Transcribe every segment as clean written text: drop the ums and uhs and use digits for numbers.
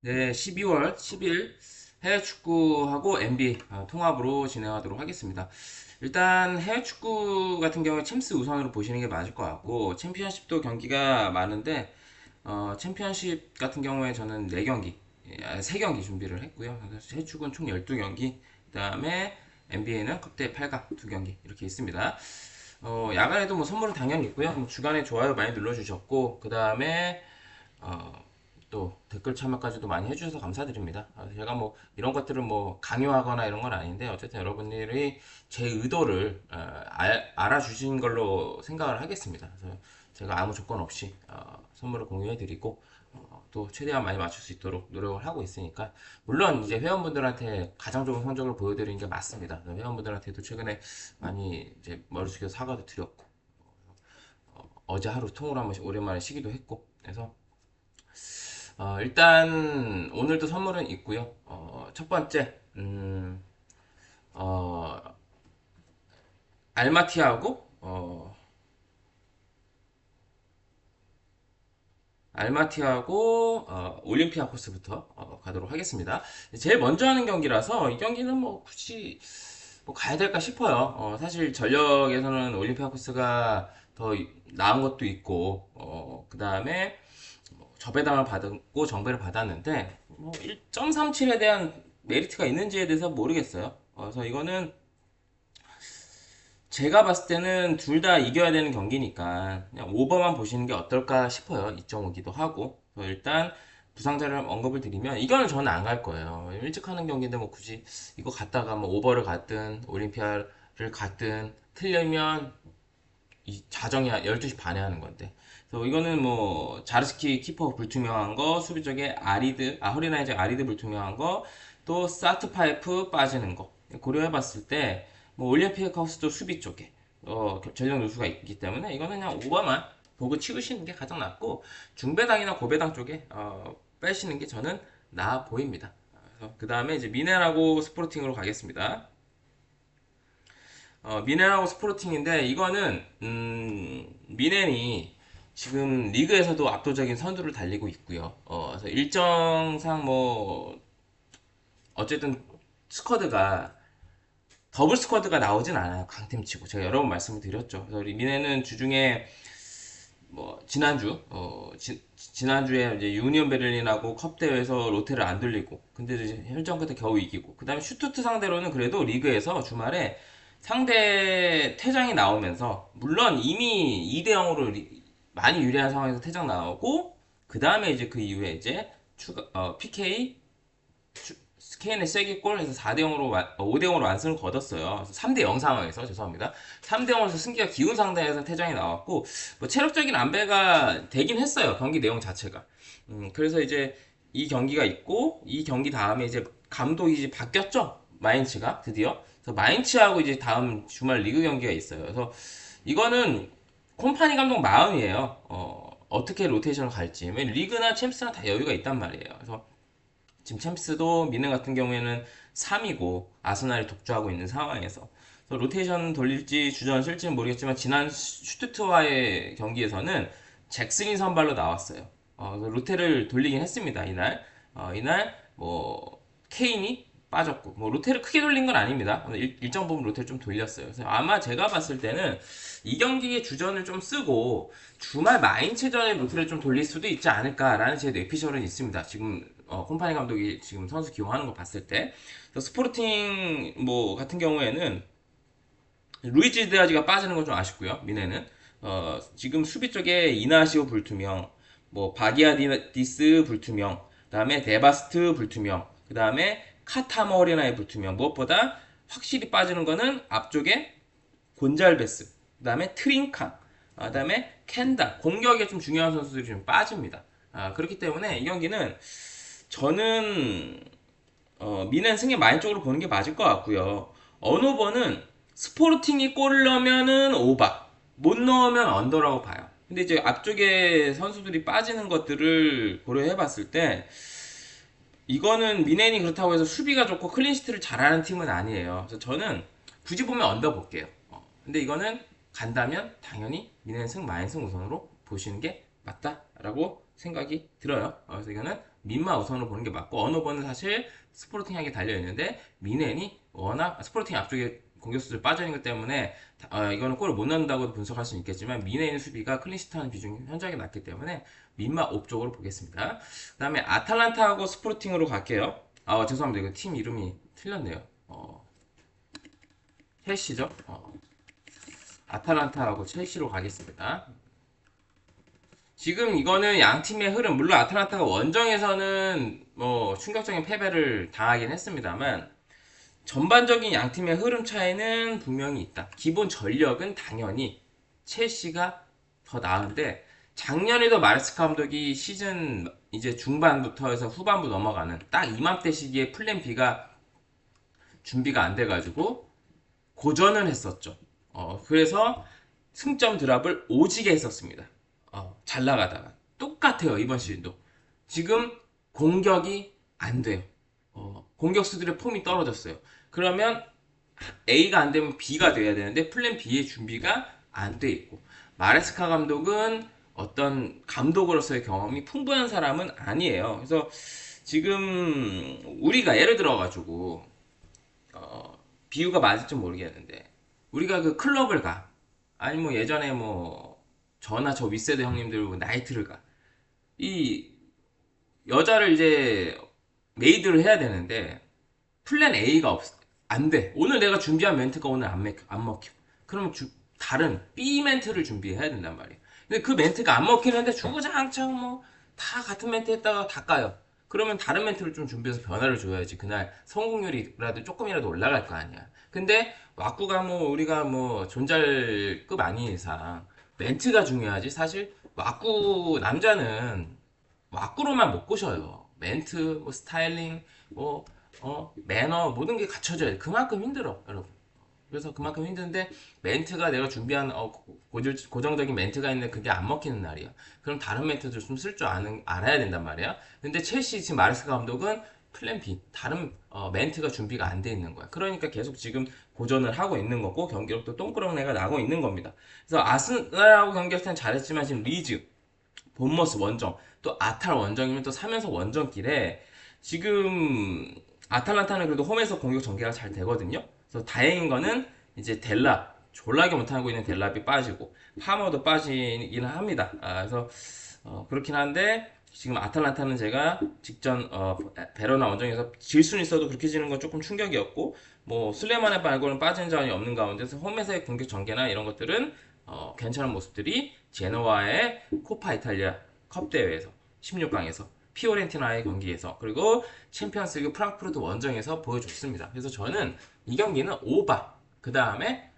네, 12월 10일 해외 축구하고 NBA 통합으로 진행하도록 하겠습니다. 일단 해외 축구 같은 경우에 챔스 우선으로 보시는 게 맞을 것 같고 챔피언십도 경기가 많은데 챔피언십 같은 경우에 저는 4경기, 3경기 준비를 했고요. 그래서 해외 축구는 총 12경기, 그다음에 NBA는 컵대 8강 2경기 이렇게 있습니다. 야간에도 뭐 선물은 당연히 있고요. 뭐 주간에 좋아요 많이 눌러주셨고 그다음에 어, 또 댓글 참여까지도 많이 해주셔서 감사드립니다. 제가 뭐 이런 것들을 뭐 강요하거나 이런 건 아닌데 어쨌든 여러분들이 제 의도를 알아주신 걸로 생각을 하겠습니다. 그래서 제가 아무 조건 없이 선물을 공유해드리고 또 최대한 많이 맞출 수 있도록 노력을 하고 있으니까 물론 이제 회원분들한테 가장 좋은 성적을 보여드리는 게 맞습니다. 회원분들한테도 최근에 많이 이제 머리 숙여서 사과도 드렸고 어제 하루 통으로 한 번씩 오랜만에 쉬기도 했고 그래서 일단 오늘도 선물은 있고요. 첫 번째, 어, 알마티하고 올림피아코스부터 가도록 하겠습니다. 제일 먼저 하는 경기라서 이 경기는 뭐 굳이 뭐 가야 될까 싶어요. 사실 전력에서는 올림피아코스가 더 나은 것도 있고, 그 다음에 저배당을 받고 정배를 받았는데 뭐 1.37에 대한 메리트가 있는지에 대해서 모르겠어요. 그래서 이거는 제가 봤을 때는 둘 다 이겨야 되는 경기니까 그냥 오버만 보시는 게 어떨까 싶어요. 2.5기도 하고. 일단 부상자를 언급을 드리면 이거는 저는 안 갈 거예요. 일찍 하는 경기인데 뭐 굳이 이거 갔다가 뭐 오버를 갔든 올림피아를 갔든 틀리면 이 자정이 12시 반에 하는 건데. 그래서 이거는 뭐 자르스키 키퍼 불투명한 거, 수비 쪽에 허리라인제 아리드 불투명한 거, 또 사트 파이프 빠지는 거 고려해 봤을 때 뭐 올림피아하우스도 수비 쪽에 전력 누수가 있기 때문에 이거는 그냥 오버만 보고 치우시는 게 가장 낫고 중배당이나 고배당 쪽에 빼시는 게 저는 나아 보입니다. 그 다음에 이제 미네랄하고 스포르팅으로 가겠습니다. 미넨하고 스포르팅인데 이거는 미넨이 지금 리그에서도 압도적인 선두를 달리고 있고요. 그래서 일정상 뭐 어쨌든 스쿼드가 더블 스쿼드가 나오진 않아요. 강팀치고 제가 여러 번 말씀을 드렸죠. 그래서 미넨은 주중에 뭐 지난주에 이제 유니온 베를린하고 컵 대회에서 롯데를 안 돌리고 근데 이제 혈전 끝에 겨우 이기고 그다음에 슈투트 상대로는 그래도 리그에서 주말에 상대 퇴장이 나오면서 물론 이미 2대 0으로 많이 유리한 상황에서 퇴장 나오고 그다음에 이제 그 이후에 이제 PK 스케인의 쐐기골 해서 4대 0으로 5대 0으로 완승을 거뒀어요. 3대 0 상황에서 죄송합니다. 3대 0에서 승기가 기운 상태에서 퇴장이 나왔고 뭐 체력적인 안배가 되긴 했어요. 경기 내용 자체가. 그래서 이제 이 경기가 있고 이 경기 다음에 이제 감독이 이제 바뀌었죠. 마인츠가 드디어. 그래서 마인츠하고 이제 다음 주말 리그 경기가 있어요. 그래서 이거는 콤파니 감독 마음이에요. 어떻게 로테이션을 갈지. 리그나 챔스나 다 여유가 있단 말이에요. 그래서 지금 챔스도 미넨 같은 경우에는 3위고 아스날이 독주하고 있는 상황에서 로테이션 돌릴지 주전 쓸지는 모르겠지만 지난 슈투트와의 경기에서는 잭슨이 선발로 나왔어요. 로테를 돌리긴 했습니다. 이날 이날 뭐 케인이 빠졌고 뭐 로테를 크게 돌린 건 아닙니다. 일정 부분 로테를 좀 돌렸어요. 그래서 아마 제가 봤을 때는 이 경기의 주전을 좀 쓰고 주말 마인츠전에 로테를 좀 돌릴 수도 있지 않을까라는 제 뇌피셜은 있습니다. 지금 콤파니 감독이 지금 선수 기용하는 거 봤을 때 스포르팅 뭐 같은 경우에는 루이지 드아지가 빠지는 건 좀 아쉽고요. 미네는 지금 수비 쪽에 이나시오 불투명, 뭐 바기아디스 불투명, 그다음에 데바스트 불투명, 그다음에 카타모리나의 불투명. 무엇보다 확실히 빠지는 거는 앞쪽에 곤잘베스, 그다음에 트링캉, 그다음에 켄다. 공격에 좀 중요한 선수들이 좀 빠집니다. 그렇기 때문에 이 경기는 저는 미넨 승리 마인 쪽으로 보는 게 맞을 것 같고요. 언오버는 스포르팅이 골을 넣으면은 오바, 못 넣으면 언더라고 봐요. 근데 이제 앞쪽에 선수들이 빠지는 것들을 고려해봤을 때 이거는 미넨이 그렇다고 해서 수비가 좋고 클린시트를 잘하는 팀은 아니에요. 그래서 저는 굳이 보면 언더 볼게요. 근데 이거는 간다면 당연히 미넨 승 마인 승 우선으로 보시는 게 맞다라고 생각이 들어요. 그래서 이거는 민마 우선으로 보는 게 맞고, 어느 번은 사실 스포르팅 향이 달려있는데 미넨이 워낙 스포르팅 앞쪽에 공격수들 빠져있는 것 때문에 이거는 골을 못 넣는다고 분석할 수는 있겠지만 미넨의 수비가 클린시트하는 비중이 현저하게 낮기 때문에 민마 옵쪽으로 보겠습니다. 그 다음에 아탈란타하고 스포르팅으로 갈게요. 죄송합니다. 이거 팀 이름이 틀렸네요. 첼시죠? 아탈란타하고 첼시로 가겠습니다. 지금 이거는 양 팀의 흐름, 물론 아탈란타가 원정에서는 뭐 충격적인 패배를 당하긴 했습니다만 전반적인 양 팀의 흐름 차이는 분명히 있다. 기본 전력은 당연히 첼시가 더 나은데 작년에도 마레스카 감독이 시즌 이제 중반부터 해서 후반부 넘어가는 딱 이맘때 시기에 플랜 B가 준비가 안 돼가지고 고전을 했었죠. 그래서 승점 드랍을 오지게 했었습니다. 잘 나가다가 똑같아요. 이번 시즌도 지금 공격이 안 돼요. 공격수들의 폼이 떨어졌어요. 그러면 A가 안 되면 B가 돼야 되는데 플랜 B의 준비가 안 돼 있고, 마레스카 감독은 어떤 감독으로서의 경험이 풍부한 사람은 아니에요. 그래서 지금 우리가 예를 들어 가지고 비유가 맞을지 모르겠는데, 우리가 그 클럽을 가, 아니 뭐 예전에 뭐 저나 저 윗세대 형님들 뭐 나이트를 가, 이 여자를 이제 메이드를 해야 되는데 플랜 A가 없어. 안 돼. 오늘 내가 준비한 멘트가 오늘 안 먹혀. 그러면 다른 B 멘트를 준비해야 된단 말이야. 근데 그 멘트가 안 먹히는데 주구장창 뭐 다 같은 멘트 했다가 다 까요. 그러면 다른 멘트를 좀 준비해서 변화를 줘야지 그날 성공률이라도 조금이라도 올라갈 거 아니야. 근데 왁구가 뭐 우리가 뭐 존잘급 아닌 이상 멘트가 중요하지. 사실 왁구 남자는 왁구로만 못 꼬셔요. 멘트, 뭐 스타일링, 뭐 매너 모든 게 갖춰져야 돼. 그만큼 힘들어, 여러분. 그래서 그만큼 힘든데 멘트가 내가 준비한 고정적인 멘트가 있는데 그게 안 먹히는 날이야. 그럼 다른 멘트들 좀 쓸 줄 알아야 된단 말이야. 근데 첼시 지금 마르스카 감독은 플랜 B, 다른 멘트가 준비가 안 돼 있는 거야. 그러니까 계속 지금 고전을 하고 있는 거고 경기력도 똥꾸렁내가 나고 있는 겁니다. 그래서 아스날하고 경기할 때는 잘했지만 지금 리즈, 본머스 원정, 또 아탈 원정이면 또 3연속 원정길에 지금 아탈란타는 그래도 홈에서 공격 전개가 잘 되거든요. 그래서 다행인 거는 이제 델랍, 졸라게 못하고 있는 델랍이 빠지고 파머도 빠지긴 합니다. 그래서 그렇긴 한데 지금 아탈란타는 제가 직전 베로나 원정에서 질 수는 있어도 그렇게 지는 건 조금 충격이었고, 뭐 슬레만의 말고는 빠진 자원이 없는 가운데서 홈에서의 공격 전개나 이런 것들은 괜찮은 모습들이 제노와의 코파 이탈리아 컵 대회에서 16강에서 피오렌티나의 경기에서 그리고 챔피언스리그 프랑크푸르트 원정에서 보여줬습니다. 그래서 저는 이 경기는 오바, 그 다음에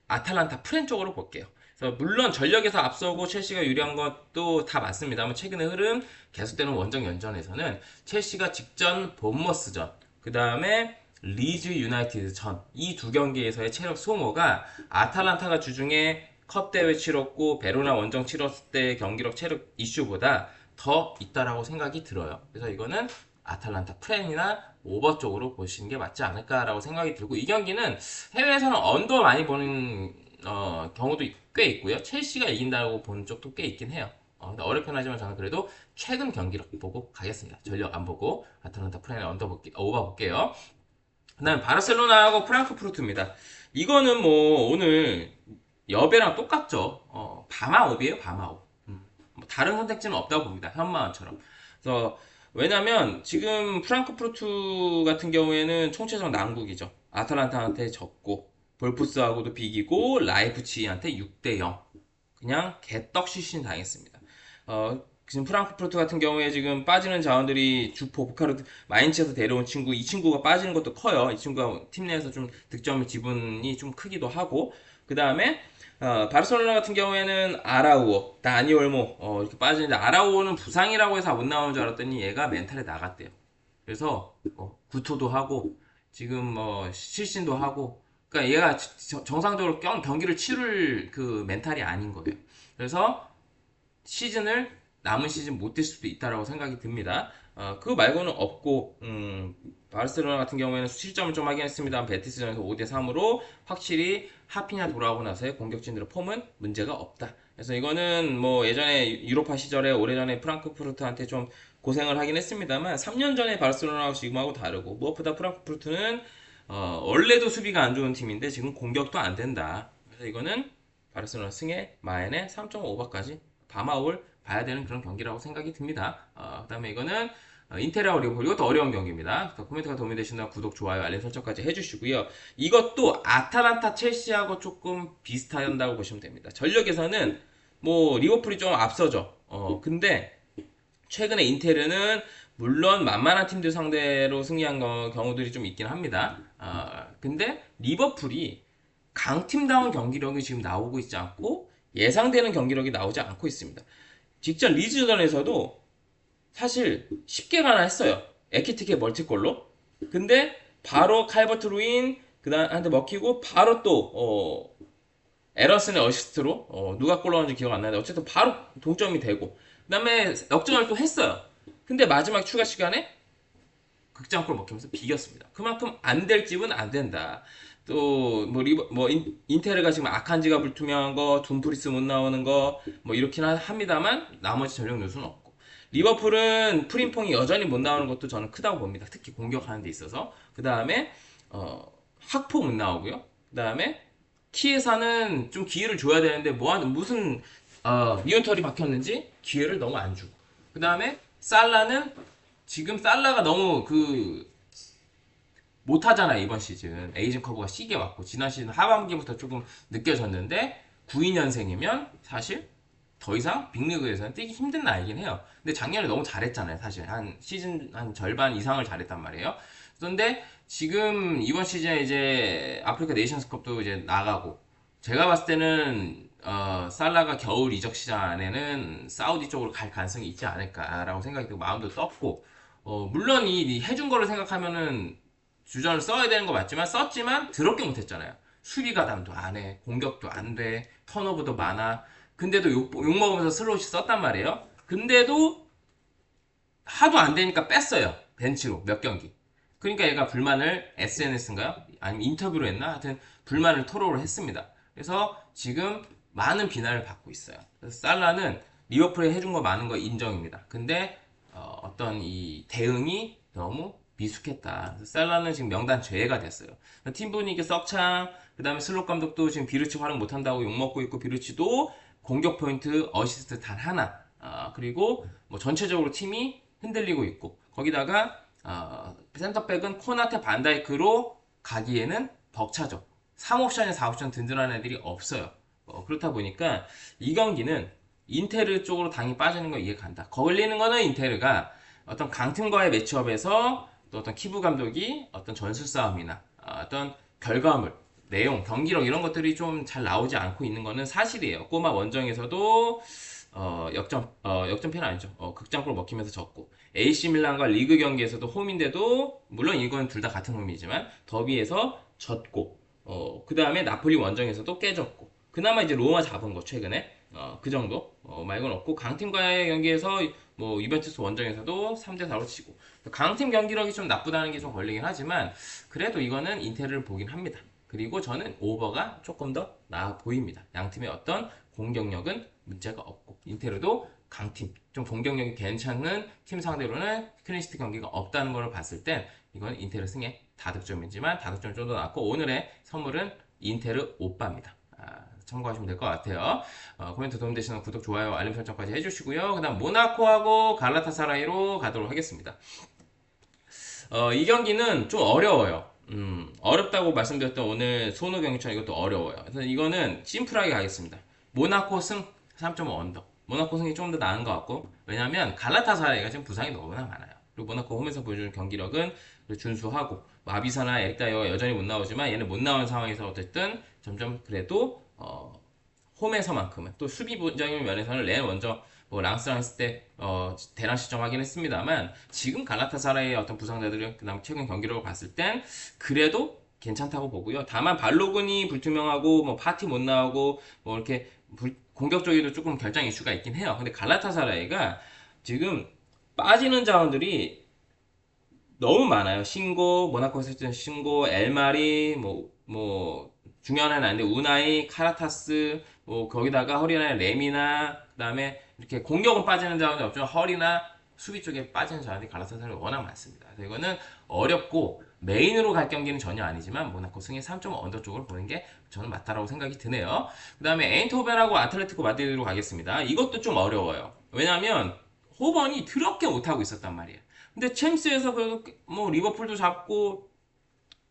아탈란타 프렌 쪽으로 볼게요. 그래서 물론 전력에서 앞서고 첼시가 유리한 것도 다 맞습니다만 최근의 흐름 계속되는 원정 연전에서는 첼시가 직전 본머스전, 그 다음에 리즈 유나이티드 전, 이 두 경기에서의 체력 소모가 아탈란타가 주중에 컵 대회 치렀고 베로나 원정 치렀을 때 경기력 체력 이슈보다 더 있다라고 생각이 들어요. 그래서 이거는 아탈란타 프렌이나 오버 쪽으로 보시는 게 맞지 않을까라고 생각이 들고, 이 경기는 해외에서는 언더 많이 보는 경우도 꽤 있고요. 첼시가 이긴다고 보는 쪽도 꽤 있긴 해요. 어렵긴 하지만 저는 그래도 최근 경기력 보고 가겠습니다. 전력 안 보고 아탈란타 프렌 오버 볼게요. 그 다음 바르셀로나하고 프랑크푸르트입니다. 이거는 뭐 오늘 여배랑 똑같죠. 바마옵이에요, 바마옵. 뭐 다른 선택지는 없다고 봅니다. 현마원처럼. 그래서 왜냐면 지금 프랑크푸르트 같은 경우에는 총체적 난국이죠. 아탈란타한테 졌고 볼프스하고도 비기고 라이프치히한테 6대0 그냥 개떡 시신 당했습니다. 지금 프랑크푸르트 같은 경우에 지금 빠지는 자원들이 주포 부카르트 마인츠에서 데려온 친구, 이 친구가 빠지는 것도 커요. 이 친구가 팀 내에서 좀 득점 지분이 좀 크기도 하고, 그 다음에 바르셀로나 같은 경우에는 아라우오, 다니 올모 이렇게 빠지는데, 아라우오는 부상이라고 해서 못 나오는 줄 알았더니 얘가 멘탈에 나갔대요. 그래서 구토도 하고 지금 뭐 실신도 하고, 그러니까 얘가 정상적으로 경기를 치를 그 멘탈이 아닌 거예요. 그래서 남은 시즌 못 뛸 수도 있다라고 생각이 듭니다. 그거 말고는 없고, 바르셀로나 같은 경우에는 실점을 좀 하긴 했습니다. 베티스전에서 5대3으로 확실히 하피냐 돌아오고 나서의 공격진들의 폼은 문제가 없다. 그래서 이거는 뭐 예전에 유로파 시절에 오래전에 프랑크푸르트한테 좀 고생을 하긴 했습니다만 3년 전에 바르셀로나하고 지금하고 다르고 무엇보다 프랑크푸르트는 원래도 수비가 안 좋은 팀인데 지금 공격도 안 된다. 그래서 이거는 바르셀로나 승에 마엔에 3.5바까지 밤아올 봐야 되는 그런 경기라고 생각이 듭니다. 그다음에 이거는 인테리어 리버풀 이것도 어려운 경기입니다. 코멘트가 도움이 되신다면 구독, 좋아요, 알림 설정까지 해주시고요. 이것도 아탈란타, 첼시하고 조금 비슷한다고 보시면 됩니다. 전력에서는 뭐 리버풀이 좀 앞서죠. 근데 최근에 인테르는 물론 만만한 팀들 상대로 승리한 경우들이 좀 있긴 합니다. 근데 리버풀이 강팀다운 경기력이 지금 나오고 있지 않고 예상되는 경기력이 나오지 않고 있습니다. 직전 리즈전에서도 사실 쉽게 가나 했어요. 에키티케 멀티골로. 근데 바로 칼버트 루인 그다음한테 먹히고 바로 또 에런슨의 어시스트로 누가 골 넣었는지 기억 안 나는데 어쨌든 바로 동점이 되고 그다음에 역전을 또 했어요. 근데 마지막 추가 시간에 극장골 먹히면서 비겼습니다. 그만큼 안 될 집은 안 된다. 또 뭐 인테르가 지금 아칸지가 불투명한 거, 둠프리스 못 나오는 거 뭐 이렇긴 합니다만 나머지 전력 누수는 없고 리버풀은 프림퐁이 여전히 못 나오는 것도 저는 크다고 봅니다. 특히 공격하는 데 있어서. 그 다음에 학포 못 나오고요. 그 다음에 키에사는 좀 기회를 줘야 되는데 무슨 미온털이 박혔는지 기회를 너무 안 주고. 그 다음에 살라는 지금 살라가 너무 못하잖아요 이번 시즌. 에이징 커브가 시게 왔고 지난 시즌 하반기부터 조금 느껴졌는데 92년생이면 사실 더 이상 빅리그에서는 뛰기 힘든 나이긴 해요. 근데 작년에 너무 잘했잖아요 사실. 한 시즌 한 절반 이상을 잘했단 말이에요. 그런데 지금 이번 시즌에 이제 아프리카 네이션스컵도 이제 나가고 제가 봤을 때는 살라가 겨울 이적 시장 안에는 사우디 쪽으로 갈 가능성이 있지 않을까라고 생각이 들고 마음도 떴고 물론 이 해준 거를 생각하면은 주전을 써야 되는 거 맞지만 썼지만 더럽게 못했잖아요. 수비 가담도 안 해, 공격도 안 돼, 턴오버도 많아. 근데도 욕먹으면서 슬롯이 썼단 말이에요. 근데도 하도 안 되니까 뺐어요. 벤치로 몇 경기. 그러니까 얘가 불만을 SNS인가요? 아니면 인터뷰로 했나? 하여튼 불만을 토로를 했습니다. 그래서 지금 많은 비난을 받고 있어요. 그래서 살라는 리버풀에 해준 거 많은 거 인정입니다. 근데 어떤 이 대응이 너무 미숙했다. 그래서 살라는 지금 명단 제외가 됐어요. 팀 분위기 썩창, 그 다음에 슬롯 감독도 지금 비르치 활용 못한다고 욕먹고 있고 비르치도 공격 포인트 어시스트 단 하나. 그리고 뭐 전체적으로 팀이 흔들리고 있고 거기다가 센터백은 코나테 반다이크로 가기에는 벅차죠. 3옵션에 4옵션 든든한 애들이 없어요. 그렇다 보니까 이 경기는 인테르 쪽으로 당이 빠지는 거 이해간다. 걸리는 거는 인테르가 어떤 강팀과의 매치업에서 또 어떤 키부 감독이 어떤 전술 싸움이나 어떤 결과물, 내용, 경기력 이런 것들이 좀 잘 나오지 않고 있는 거는 사실이에요. 꼬마 원정에서도 역전패는 아니죠. 극장골 먹히면서 졌고 AC 밀란과 리그 경기에서도 홈인데도 물론 이건 둘 다 같은 홈이지만 더비에서 졌고 그 다음에 나폴리 원정에서도 깨졌고 그나마 이제 로마 잡은 거 최근에 그 정도 말고는 없고 강팀과의 경기에서 뭐 유벤투스 원정에서도 3대4로 치고 강팀 경기력이 좀 나쁘다는 게 좀 걸리긴 하지만 그래도 이거는 인테르를 보긴 합니다. 그리고 저는 오버가 조금 더 나아 보입니다. 양팀의 어떤 공격력은 문제가 없고 인테르도 강팀, 좀 공격력이 괜찮은 팀 상대로는 클린시트 경기가 없다는 걸 봤을 땐 이건 인테르 승의 다득점이지만 다득점 좀 더 낮고 오늘의 선물은 인테르 오빠입니다. 참고하시면 될 것 같아요. 코멘트 도움되시는 구독, 좋아요, 알림 설정까지 해주시고요. 그 다음 모나코하고 갈라타사라이로 가도록 하겠습니다. 이 경기는 좀 어려워요. 어렵다고 말씀드렸던 오늘 소노 경기처럼 이것도 어려워요. 그래서 이거는 심플하게 가겠습니다. 모나코 승 3.5 언더. 모나코 승이 좀 더 나은 것 같고 왜냐면 갈라타사라이가 지금 부상이 너무나 많아요. 그리고 모나코 홈에서 보여주는 경기력은 준수하고 마비사나 에릭다이어가 여전히 못 나오지만 얘는 못 나오는 상황에서 어쨌든 점점 그래도 홈에서만큼은 또 수비적인 면에서는 레 먼저 뭐 랑스랑 했을 때 대량 시점하긴 했습니다만 지금 갈라타사라의 어떤 부상자들은 그다음 최근 경기력을 봤을 땐 그래도 괜찮다고 보고요. 다만 발로군이 불투명하고 뭐 파티 못 나오고 뭐 이렇게 공격적으로도 조금 결장 이슈가 있긴 해요. 근데 갈라타사라이가 지금 빠지는 자원들이 너무 많아요. 신고, 모나코에서 했던 신고, 엘마리, 뭐 중요한 애는 아닌데 우나이, 카라타스, 거기다가 허리나 램이나 그다음에 이렇게 공격은 빠지는 자원이 없지만 허리나 수비 쪽에 빠지는 자원이 갈라타사라이 워낙 많습니다. 그래서 이거는 어렵고 메인으로 갈 경기는 전혀 아니지만 모나코 승의 3.5 언더 쪽을 보는 게 저는 맞다라고 생각이 드네요. 그 다음에 에인트호벤하고 아틀레티코 마드리드로 가겠습니다. 이것도 좀 어려워요. 왜냐하면 호번이 더럽게 못하고 있었단 말이에요. 근데 챔스에서 그래도 뭐 리버풀도 잡고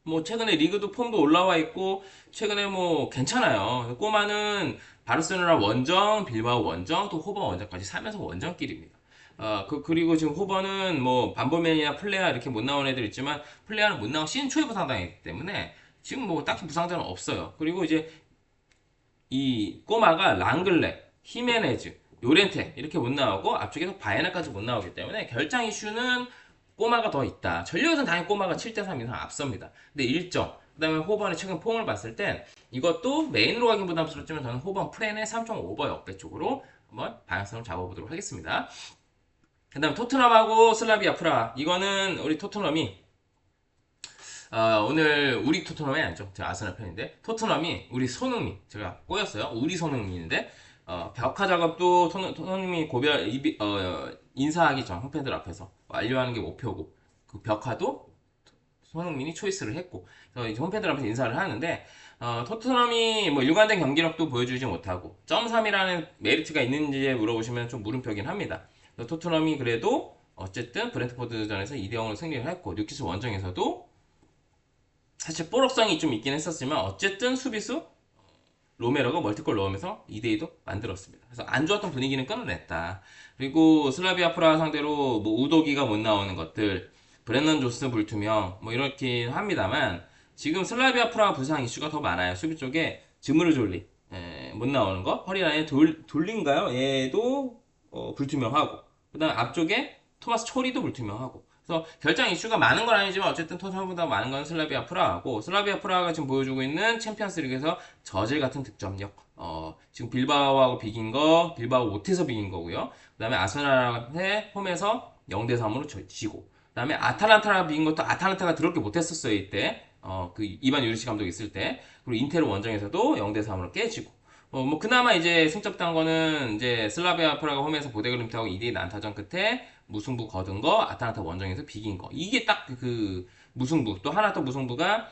뭐 최근에 리그도 폼도 올라와 있고 최근에 뭐 괜찮아요. 꼬마는 바르셀로나 원정, 빌바오 원정, 또 호번 원정까지 살면서 원정길입니다. 그리고 지금 호번은 뭐 반보맨이나 플레아 이렇게 못 나온 애들 있지만 플레아는 못 나온 시즌 초에 부상당했기 때문에 지금 뭐 딱히 부상자는 없어요. 그리고 이제 이 꼬마가 랑글레, 히메네즈, 요렌테 이렇게 못 나오고 앞쪽에서 바에나까지 못 나오기 때문에 결장 이슈는 꼬마가 더 있다. 전력에서는 당연히 꼬마가 7대3 이상 앞섭니다. 근데 일정, 그 다음에 호번의 최근 폼을 봤을 땐 이것도 메인으로 가긴 부담스럽지만 저는 호번 프렌의 3.5버 역배 쪽으로 한번 방향성을 잡아보도록 하겠습니다. 그 다음 토트넘하고 슬라비아 프라. 이거는 우리 토트넘이 오늘 우리 토트넘이 아니죠. 제가 아스날 팬인데 토트넘이 우리 손흥민 제가 꼬였어요. 우리 손흥민인데 벽화 작업도 손흥민이 인사하기 전 홈팬들 앞에서 완료하는 게 목표고 그 벽화도 손흥민이 초이스를 했고 그래서 이제 홈팬들 앞에서 인사를 하는데 토트넘이 뭐 일관된 경기력도 보여주지 못하고 0.3이라는 메리트가 있는지에 물어보시면 좀 물음표긴 합니다. 토트넘이 그래도 어쨌든 브렌트포드전에서 2대0으로 승리를 했고 뉴캐슬 원정에서도 사실 볼록성이 좀 있긴 했었지만 어쨌든 수비수 로메로가 멀티골 넣으면서 2대2도 만들었습니다. 그래서 안 좋았던 분위기는 끊어냈다. 그리고 슬라비아 프라 상대로 뭐 우도기가 못 나오는 것들, 브렌넌 조스 불투명 뭐 이렇긴 합니다만 지금 슬라비아 프라 부상 이슈가 더 많아요. 수비 쪽에 즈무르 졸리 못 나오는 거, 허리라인 돌린가요? 얘도 불투명하고 그다음 앞쪽에 토마스 초리도 불투명하고 그래서 결장 이슈가 많은 건 아니지만 어쨌든 토트넘보다 많은 건 슬라비아 프라하고 슬라비아 프라가 지금 보여주고 있는 챔피언스리그에서 저질 같은 득점력 지금 빌바오하고 비긴 거 빌바오 못해서 비긴 거고요. 그 다음에 아스날한테 홈에서 0대3으로 지고 그 다음에 아탈란타랑 비긴 것도 아탈란타가 더럽게 못했었어요 이때 그 이반 유리시 감독 있을 때 그리고 인테르 원정에서도 0대3으로 깨지고 뭐 그나마 이제 승점 딴 거는 이제 슬라비아 프라가 홈에서 보데그림트하고 2대2 난타전 끝에 무승부 거둔 거 아탈란타 원정에서 비긴 거 이게 딱 그 무승부 또 하나 또 무승부가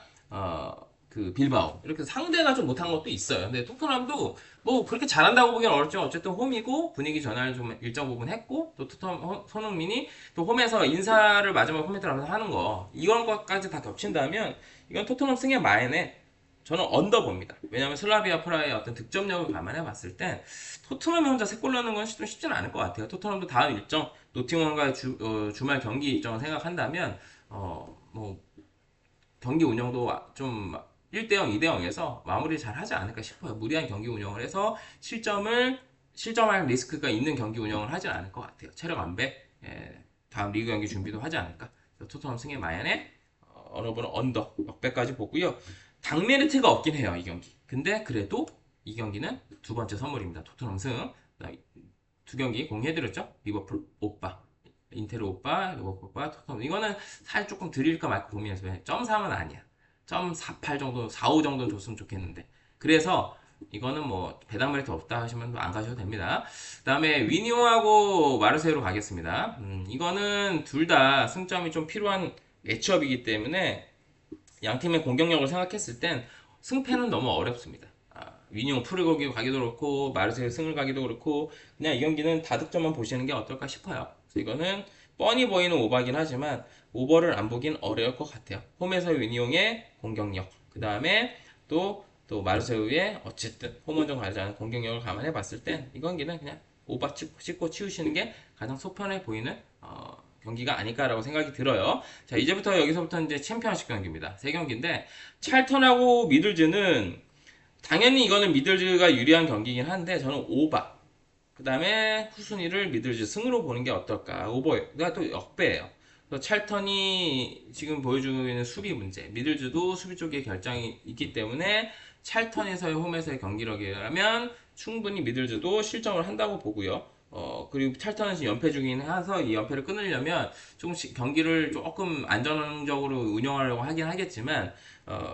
그 빌바오 이렇게 상대가 좀 못한 것도 있어요. 근데 토트넘도 뭐 그렇게 잘한다고 보기는 어렵지만 어쨌든 홈이고 분위기 전환을 좀 일정 부분 했고 또 토트넘 손흥민이 또 홈에서 인사를 마지막 홈에들 하면서 하는 거 이런 것까지 다 겹친다면 이건 토트넘 승의 마인에 저는 언더 봅니다. 왜냐하면 슬라비아 프라의 어떤 득점력을 감안해 봤을 때 토트넘이 혼자 3골 넣는 건 좀 쉽지는 않을 것 같아요. 토트넘도 다음 일정 노팅엄과의 주말 경기 일정을 생각한다면 뭐 경기 운영도 좀 1대0, 2대0에서 마무리 잘 하지 않을까 싶어요. 무리한 경기 운영을 해서 실점할 리스크가 있는 경기 운영을 하지 않을 것 같아요. 체력 안배, 다음 리그 경기 준비도 하지 않을까. 토트넘 승의 마연에 어느 분은 언더, 역배까지 보고요. 당메리트가 없긴 해요, 이 경기. 근데 그래도 이 경기는 두 번째 선물입니다. 토트넘 승. 두 경기 공개해드렸죠? 리버풀 오빠, 인테르 오빠, 리버풀 오빠, 토트넘. 이거는 사실 조금 드릴까 말까 고민해서 0.3은 아니야. 0.48 정도, 45 정도는 줬으면 좋겠는데. 그래서 이거는 뭐 배당 메리트 없다 하시면 안 가셔도 됩니다. 그 다음에 위니오하고 마르세유로 가겠습니다. 이거는 둘 다 승점이 좀 필요한 매치업이기 때문에 양 팀의 공격력을 생각했을 땐 승패는 너무 어렵습니다. 위니오 풀을 가기도 그렇고 마르세유 승을 가기도 그렇고 그냥 이 경기는 다득점만 보시는 게 어떨까 싶어요. 그래서 이거는 뻔히 보이는 오버긴 하지만 오버를 안 보긴 어려울 것 같아요. 홈에서 위니용의 공격력 그 다음에 또 마르세유의 어쨌든 홈원정 가지 않은 공격력을 감안해 봤을 땐 이 경기는 그냥 오버 짚고 치우시는 게 가장 속편해 보이는 경기가 아닐까라고 생각이 들어요. 자, 이제부터 여기서부터 이제 챔피언십 경기입니다. 세 경기인데 찰턴하고 미들즈는 당연히 이거는 미들즈가 유리한 경기긴 한데 저는 오바 그 다음에 후순위를 미들즈 승으로 보는 게 어떨까. 오버가 또 역배예요. 그래서 찰턴이 지금 보여주고 있는 수비 문제 미들즈도 수비 쪽에 결장이 있기 때문에 찰턴에서의 홈에서의 경기력이라면 충분히 미들즈도 실점을 한다고 보고요. 그리고 찰턴은 지금 연패 중이긴 해서 이 연패를 끊으려면 조금씩 경기를 조금 안정적으로 운영하려고 하긴 하겠지만,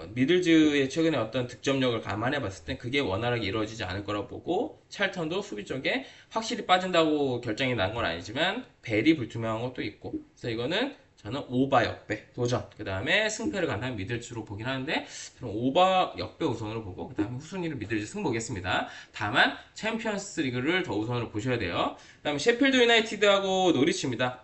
미들즈의 최근에 어떤 득점력을 감안해 봤을 때 그게 원활하게 이루어지지 않을 거라고 보고, 찰턴도 수비 쪽에 확실히 빠진다고 결정이 난 건 아니지만 벨이 불투명한 것도 있고, 그래서 이거는 저는 오바 역배 도전, 그 다음에 승패를 간다면 미들즈로 보긴 하는데 저는 오바 역배 우선으로 보고 그 다음에 후순위를 미들즈 승 보겠습니다. 다만 챔피언스 리그를 더 우선으로 보셔야 돼요. 그 다음에 셰필드 유나이티드하고 노리치입니다.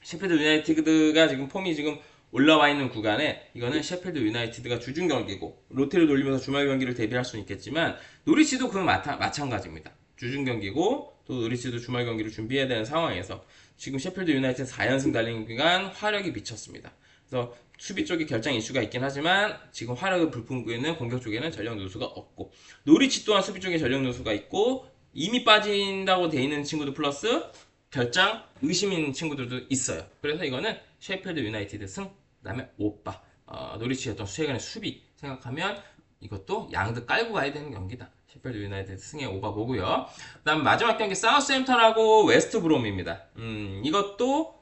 셰필드 유나이티드가 지금 폼이 지금 올라와 있는 구간에, 이거는 셰필드 유나이티드가 주중 경기고 롯데를 돌리면서 주말 경기를 대비할 수는 있겠지만 노리치도 그 마찬가지입니다. 주중 경기고 또 노리치도 주말 경기를 준비해야 되는 상황에서 지금 셰필드 유나이티드 4연승 달린 기간 화력이 미쳤습니다. 그래서 수비 쪽에 결정 이슈가 있긴 하지만 지금 화력을 불품고 있는 공격 쪽에는 전력 누수가 없고, 노리치 또한 수비 쪽에 전력 누수가 있고 이미 빠진다고 돼 있는 친구도 플러스 결장 의심인 친구들도 있어요. 그래서 이거는 셰필드 유나이티드 승, 그 다음에 오빠, 노리치의 어떤 최근의 수비 생각하면 이것도 양득 깔고 가야 되는 경기다. 셰필드 유나이티드 승의 오바 보고요. 그 다음 마지막 경기 사우스햄턴하고 웨스트브롬입니다. 이것도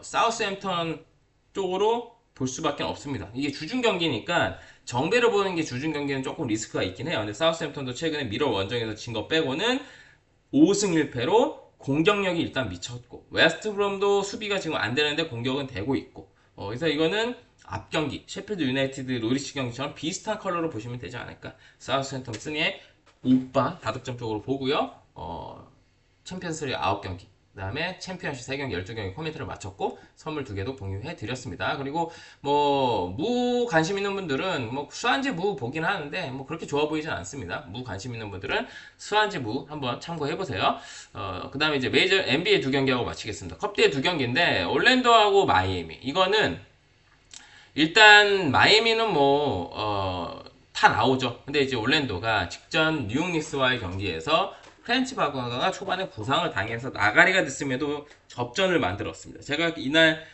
사우스햄턴 쪽으로 볼 수밖에 없습니다. 이게 주중 경기니까 정배를 보는 게 주중 경기는 조금 리스크가 있긴 해요. 근데 사우스햄턴도 최근에 미러 원정에서 진 거 빼고는 5승 1패로 공격력이 일단 미쳤고, 웨스트브롬도 수비가 지금 안 되는데 공격은 되고 있고, 그래서 이거는 앞 경기 셰필드 유나이티드 노리치 경기처럼 비슷한 컬러로 보시면 되지 않을까. 사우스햄턴 승의 오빠 다득점 쪽으로 보고요. 챔피언스리그 9경기, 그 다음에 챔피언십 3경기, 12경기 코멘트를 마쳤고 선물 2개도 공유해 드렸습니다. 그리고 무 관심 있는 분들은 수완지 무 보긴 하는데 그렇게 좋아 보이진 않습니다. 무 관심 있는 분들은 수완지 무 한번 참고해 보세요. 그 다음에 이제 메이저 NBA 2경기하고 마치겠습니다. 컵대회 2경기인데 올랜도하고 마이애미. 이거는 일단 마이애미는 다 나오죠. 근데 이제 올랜도가 직전 뉴욕 닉스와의 경기에서 프렌치 바그너가 초반에 부상을 당해서 나가리가 됐음에도 접전을 만들었습니다. 제가 이날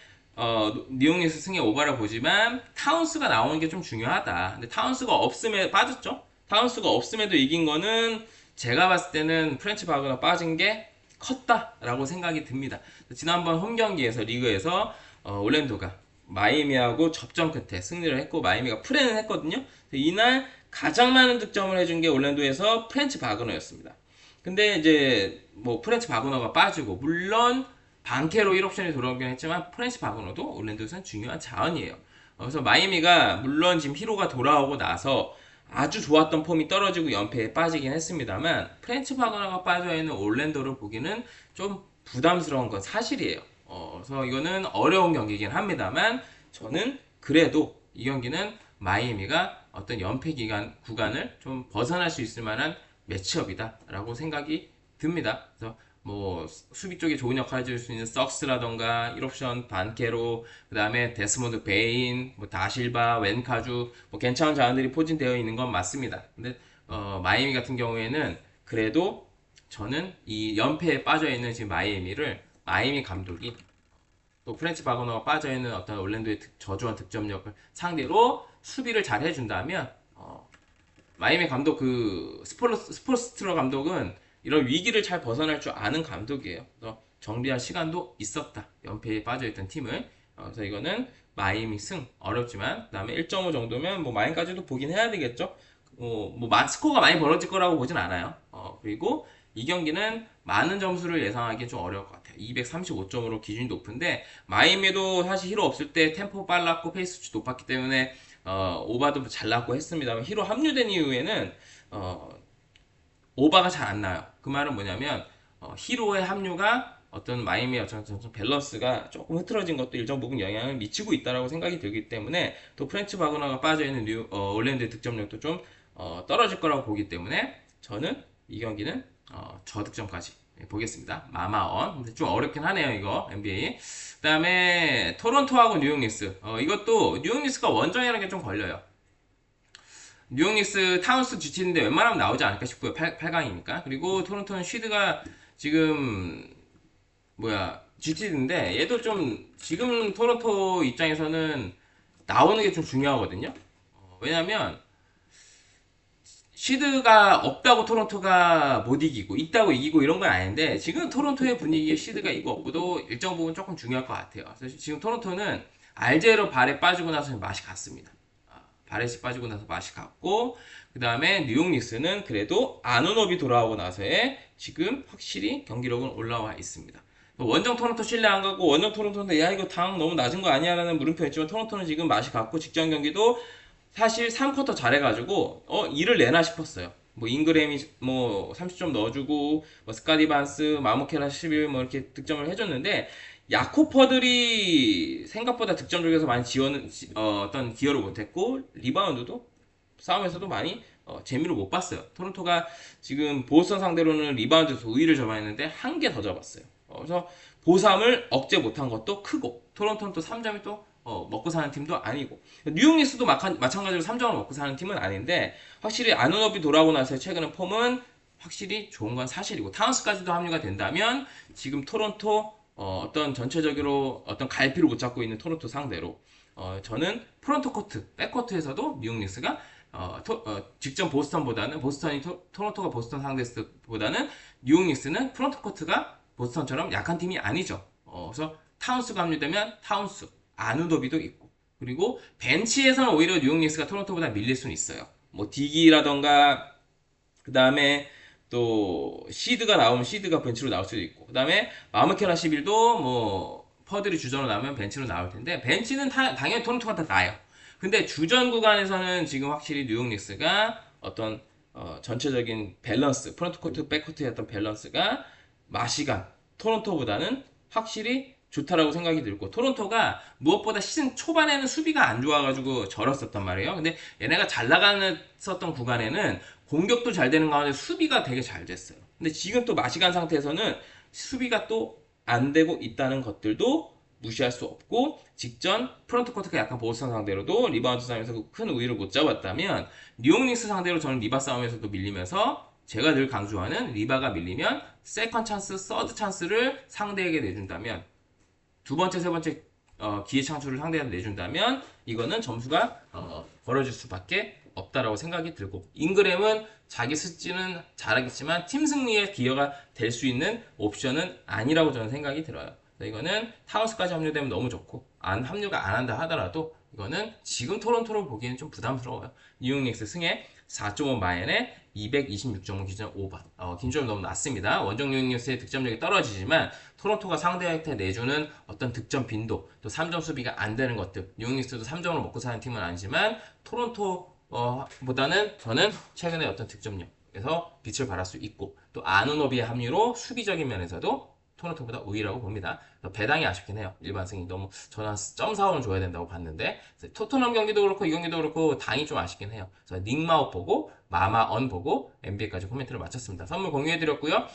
뉴욕 닉스 승의 오바를 보지만 타운스가 나오는 게 좀 중요하다. 근데 타운스가 없음에 빠졌죠. 타운스가 없음에도 이긴 거는 제가 봤을 때는 프렌치 바그너 빠진 게 컸다라고 생각이 듭니다. 지난번 홈 경기에서 리그에서 올랜도가 마이애미하고 접전 끝에 승리를 했고 마이애미가 프레는 했거든요. 이날 가장 많은 득점을 해준 게 올랜도에서 프렌치 바그너였습니다. 근데 이제 프렌치 바그너가 빠지고, 물론 방캐로 1옵션이 돌아오긴 했지만 프렌치 바그너도 올랜도에서는 중요한 자원이에요. 그래서 마이애미가 물론 지금 히로가 돌아오고 나서 아주 좋았던 폼이 떨어지고 연패에 빠지긴 했습니다만 프렌치 바그너가 빠져있는 올랜도를 보기는 좀 부담스러운 건 사실이에요. 그래서 이거는 어려운 경기이긴 합니다만 저는 그래도 이 경기는 마이애미가 어떤 연패 구간을 좀 벗어날 수 있을 만한 매치업이다 라고 생각이 듭니다. 그래서 수비 쪽에 좋은 역할을 해줄 수 있는 썩스라던가 1옵션 반케로, 그 다음에 데스몬드 베인, 다실바, 웬카주 괜찮은 자원들이 포진되어 있는 건 맞습니다. 근데 마이애미 같은 경우에는 그래도 저는 이 연패에 빠져있는 지금 마이애미 감독이 또 프렌치 바그너가 빠져있는 어떤 올랜도의 저조한 득점력을 상대로 수비를 잘 해준다면 마이애미 감독 스포스트러 감독은 이런 위기를 잘 벗어날 줄 아는 감독이에요. 그래서 정비할 시간도 있었다. 연패에 빠져있던 팀을. 그래서 이거는 마이애미 승 어렵지만, 그 다음에 1.5 정도면 마인까지도 보긴 해야 되겠죠. 스코어가 많이 벌어질 거라고 보진 않아요. 그리고 이 경기는 많은 점수를 예상하기 좀 어려울 것 같아요. 235점으로 기준이 높은데 마이애미도 사실 히로 없을 때 템포 빨랐고 페이스 높았기 때문에 오바도 잘 났고 했습니다만, 히로 합류된 이후에는 오바가 잘 안 나요. 그 말은 뭐냐면 히로의 합류가 어떤 마이애미의 어떤 밸런스가 조금 흐트러진 것도 일정 부분 영향을 미치고 있다고 생각이 들기 때문에, 또 프렌치 바그너가 빠져있는 올랜드의 득점력도 좀 떨어질 거라고 보기 때문에 저는 이 경기는 저득점까지 보겠습니다. 마마원. 근데 좀 어렵긴 하네요, 이거 NBA. 그 다음에 토론토하고 뉴욕 닉스. 이것도 뉴욕 닉스가 원정이라는 게 좀 걸려요. 뉴욕 닉스 타운스 GT인데 웬만하면 나오지 않을까 싶고요. 8강이니까. 그리고 토론토는 쉬드가 지금 GT인데 얘도 좀 지금 토론토 입장에서는 나오는 게 좀 중요하거든요. 왜냐면 시드가 없다고 토론토가 못 이기고 있다고 이기고 이런 건 아닌데 지금 토론토의 분위기에 시드가 있고 없고도 일정 부분 조금 중요할 것 같아요. 그래서 지금 토론토는 알제로 발에 빠지고 나서 맛이 갔습니다. 바렛이 빠지고 나서 맛이 갔고 그 다음에 뉴욕 닉스는 그래도 아누노비 돌아오고 나서에 지금 확실히 경기력은 올라와 있습니다. 원정 토론토 신뢰 안 가고 원정 토론토인데 야 이거 당 너무 낮은 거 아니야라는 물음표 있지만 토론토는 지금 맛이 갔고 직전 경기도 사실 3쿼터 잘해가지고 일을 내나 싶었어요. 뭐 잉그램이 뭐 30점 넣어주고 뭐 스카디 반스 마모케라 11 뭐 이렇게 득점을 해줬는데 야코퍼들이 생각보다 득점 쪽에서 많이 어떤 기여를 못했고 리바운드도 싸움에서도 많이 재미를 못 봤어요. 토론토가 지금 보스턴 상대로는 리바운드에서 우위를 점하였는데 한 개 더 잡았어요. 그래서 보삼을 억제 못한 것도 크고 토론토는 또 3점이 또 먹고 사는 팀도 아니고 뉴욕 닉스도 마찬가지로 3점을 먹고 사는 팀은 아닌데 확실히 아누노비 돌아오고 나서 최근의 폼은 확실히 좋은 건 사실이고 타운스까지도 합류가 된다면 지금 토론토 어떤 전체적으로 어떤 갈피를 못 잡고 있는 토론토 상대로 저는 프론트 코트, 백코트에서도 뉴욕 닉스가 직전 보스턴이 토론토가 보스턴 상대했을 때보다는 뉴욕 닉스는 프론트 코트가 보스턴처럼 약한 팀이 아니죠. 그래서 타운스가 합류되면 타운스, 아누도비도 있고 그리고 벤치에서는 오히려 뉴욕 닉스가 토론토보다 밀릴 수는 있어요. 뭐 디기라던가 그 다음에 또 시드가 나오면 시드가 벤치로 나올 수도 있고 그 다음에 마무케라 11도 뭐 퍼들이 주전으로 나오면 벤치로 나올 텐데 벤치는 당연히 토론토가 더 나아요. 근데 주전 구간에서는 지금 확실히 뉴욕 닉스가 어떤 전체적인 밸런스 프론트코트 백코트의 어떤 밸런스가 마시간 토론토보다는 확실히 좋다라고 생각이 들고 토론토가 무엇보다 시즌 초반에는 수비가 안 좋아가지고 절었었단 말이에요. 근데 얘네가 잘 나갔었던 구간에는 공격도 잘 되는 가운데 수비가 되게 잘 됐어요. 근데 지금 또 마시간 상태에서는 수비가 또 안 되고 있다는 것들도 무시할 수 없고 직전 프론트 코트가 약간 보스턴 상대로도 리바운드 싸움에서 큰 우위를 못 잡았다면 뉴욕 닉스 상대로 저는 리바 싸움에서도 밀리면서 제가 늘 강조하는 리바가 밀리면 세컨 찬스, 서드 찬스를 상대에게 내준다면 두 번째, 세 번째 기회 창출을 상대한테 내준다면 이거는 점수가 벌어질 수밖에 없다라고 생각이 들고 잉그램은 자기 스치는 잘하겠지만 팀 승리에 기여가 될 수 있는 옵션은 아니라고 저는 생각이 들어요. 이거는 타운스까지 합류되면 너무 좋고 합류가 안 한다 하더라도 이거는 지금 토론토로 보기에는 좀 부담스러워요. 뉴욕 닉스 승에 4.5 마이너에 226.5 기준 오버. 긴점이 너무 낮습니다. 원정 뉴욕 닉스의 득점력이 떨어지지만 토론토가 상대한테 내주는 어떤 득점 빈도 또 3점 수비가 안 되는 것들 뉴욕 닉스도 3점을 먹고 사는 팀은 아니지만 토론토 보다는 저는 최근에 어떤 득점력에서 빛을 발할 수 있고 또 아누노비의 합류로 수비적인 면에서도 토론토보다 우위라고 봅니다. 배당이 아쉽긴 해요. 일반승이 너무 저는 한 0.45는 줘야 된다고 봤는데 토트넘 경기도 그렇고 이 경기도 그렇고 당이 좀 아쉽긴 해요. 그래서 닉마웃 보고 마마언 보고 NBA까지 코멘트를 마쳤습니다. 선물 공유해드렸고요.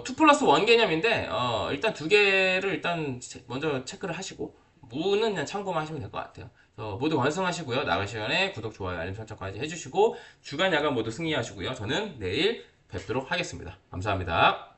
2 플러스 1 개념인데 일단 두 개를 일단 먼저 체크를 하시고 무는 그냥 참고만 하시면 될 것 같아요. 모두 완성하시고요. 나갈 시간에 구독, 좋아요, 알림 설정까지 해주시고 주간, 야간 모두 승리하시고요. 저는 내일 뵙도록 하겠습니다. 감사합니다.